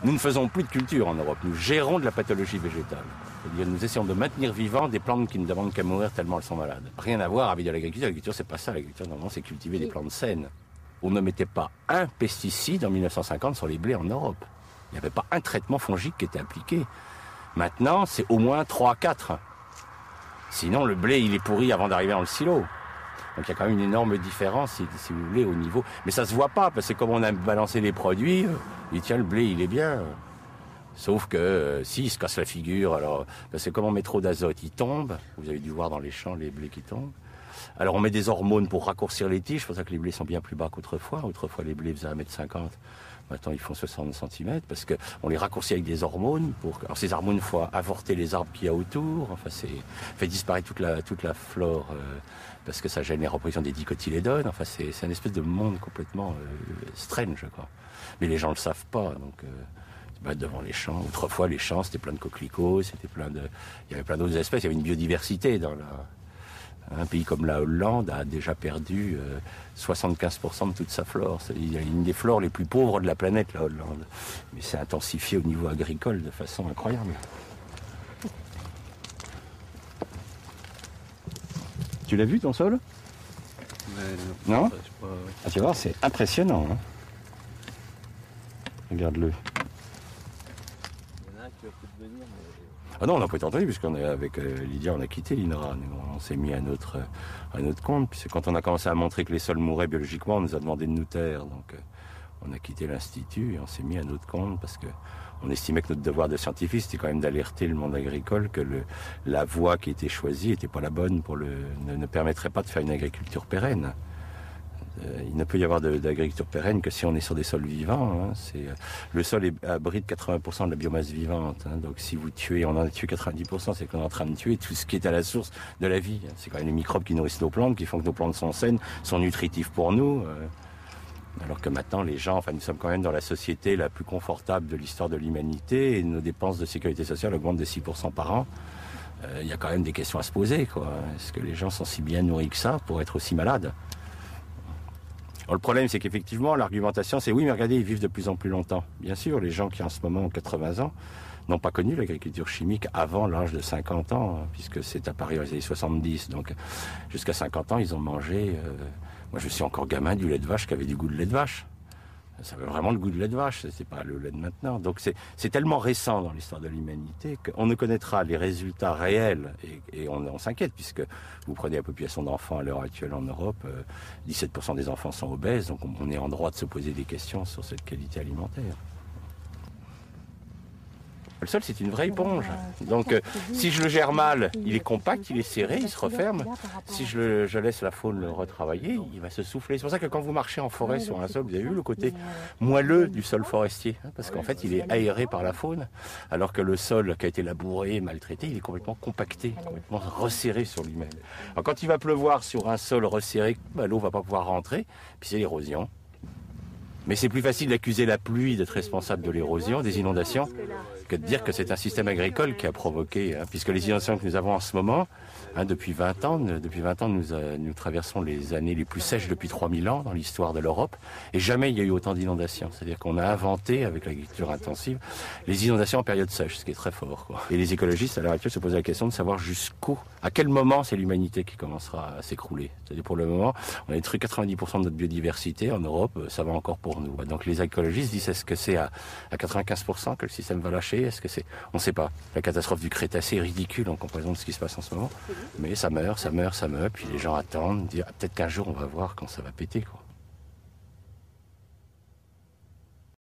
Nous ne faisons plus de culture en Europe, nous gérons de la pathologie végétale. C'est-à-dire nous essayons de maintenir vivants des plantes qui ne demandent qu'à mourir tellement elles sont malades. Rien à voir avec de l'agriculture. L'agriculture, c'est pas ça. L'agriculture, normalement, c'est cultiver des plantes saines. On ne mettait pas un pesticide en 1950 sur les blés en Europe. Il n'y avait pas un traitement fongique qui était appliqué. Maintenant, c'est au moins 3-4. Sinon, le blé, il est pourri avant d'arriver dans le silo. Donc il y a quand même une énorme différence, si vous voulez, au niveau. Mais ça se voit pas, parce que comme on a balancé les produits, il tient le blé, il est bien. Sauf que s'il se casse la figure, alors parce que comme on met trop d'azote, il tombe. Vous avez dû voir dans les champs les blés qui tombent. Alors on met des hormones pour raccourcir les tiges, c'est pour ça que les blés sont bien plus bas qu'autrefois. Autrefois les blés faisaient 1,50 m. Maintenant ils font 60 cm parce qu'on les raccourcit avec des hormones. Alors ces hormones font avorter les arbres qu'il y a autour. Enfin fait disparaître toute la flore parce que ça gêne les reproductions des dicotylédones. Enfin c'est un espèce de monde complètement strange quoi. Mais les gens le savent pas donc. Devant les champs. Autrefois, les champs, c'était plein de coquelicots, il y avait plein d'autres espèces, il y avait une biodiversité dans un pays comme la Hollande a déjà perdu 75% de toute sa flore. C'est une des flores les plus pauvres de la planète, la Hollande. Mais c'est intensifié au niveau agricole de façon incroyable. Tu l'as vu ton sol? Non? Ah, tu vas voir, c'est impressionnant. Hein, regarde-le. Ah non, on n'a pas été entendu, puisqu'on est avec Lydia, on a quitté l'INRA. On s'est mis à notre compte. Puis quand on a commencé à montrer que les sols mouraient biologiquement, on nous a demandé de nous taire. Donc on a quitté l'Institut et on s'est mis à notre compte parce qu'on estimait que notre devoir de scientifique, c'était quand même d'alerter le monde agricole que la voie qui était choisie n'était pas la bonne ne permettrait pas de faire une agriculture pérenne. Il ne peut y avoir d'agriculture pérenne que si on est sur des sols vivants. Hein. Le sol abrite 80% de la biomasse vivante. Hein. Donc si vous tuez, on en a tué 90%, c'est qu'on est en train de tuer tout ce qui est à la source de la vie. C'est quand même les microbes qui nourrissent nos plantes, qui font que nos plantes sont saines, sont nutritifs pour nous. Alors que maintenant, les gens, nous sommes quand même dans la société la plus confortable de l'histoire de l'humanité et nos dépenses de sécurité sociale augmentent de 6% par an. Il y a quand même des questions à se poser, quoi. Est-ce que les gens sont si bien nourris que ça pour être aussi malades ? Alors, le problème, c'est qu'effectivement, l'argumentation, c'est oui, mais regardez, ils vivent de plus en plus longtemps. Bien sûr, les gens qui en ce moment ont 80 ans n'ont pas connu l'agriculture chimique avant l'âge de 50 ans, puisque c'est apparu dans les années 70. Donc, jusqu'à 50 ans, ils ont mangé... Moi, je suis encore gamin du lait de vache qui avait du goût de lait de vache. Ça avait vraiment le goût de lait de vache, c'est pas le lait de maintenant. Donc c'est tellement récent dans l'histoire de l'humanité qu'on ne connaîtra les résultats réels et on s'inquiète puisque vous prenez la population d'enfants à l'heure actuelle en Europe, 17% des enfants sont obèses, donc on est en droit de se poser des questions sur cette qualité alimentaire. Le sol, c'est une vraie éponge. Donc, si je le gère mal, il est compact, il est serré, il se referme. Si je laisse la faune le retravailler, il va se souffler. C'est pour ça que quand vous marchez en forêt sur un sol, vous avez vu le côté moelleux du sol forestier, hein, parce qu'en fait, il est aéré par la faune, alors que le sol qui a été labouré, maltraité, il est complètement compacté, complètement resserré sur lui-même. Alors, quand il va pleuvoir sur un sol resserré, l'eau va pas pouvoir rentrer, puis c'est l'érosion. Mais c'est plus facile d'accuser la pluie d'être responsable de l'érosion, des inondations, que de dire que c'est un système agricole qui a provoqué, hein, puisque les inondations que nous avons en ce moment, hein, depuis 20 ans, nous traversons les années les plus sèches depuis 3000 ans dans l'histoire de l'Europe, et jamais il y a eu autant d'inondations. C'est-à-dire qu'on a inventé, avec l'agriculture intensive, les inondations en période sèche, ce qui est très fort, quoi. Et les écologistes, à l'heure actuelle, se posent la question de savoir à quel moment c'est l'humanité qui commencera à s'écrouler. C'est-à-dire pour le moment, on a détruit 90% de notre biodiversité en Europe, ça va encore pour nous. Donc les écologistes disent, est-ce que c'est à 95% que le système va lâcher? Est-ce que c'est... On ne sait pas. La catastrophe du Crétacé est ridicule en comparaison de ce qui se passe en ce moment. Mais ça meurt, puis les gens attendent, disent, peut-être qu'un jour on va voir quand ça va péter, quoi.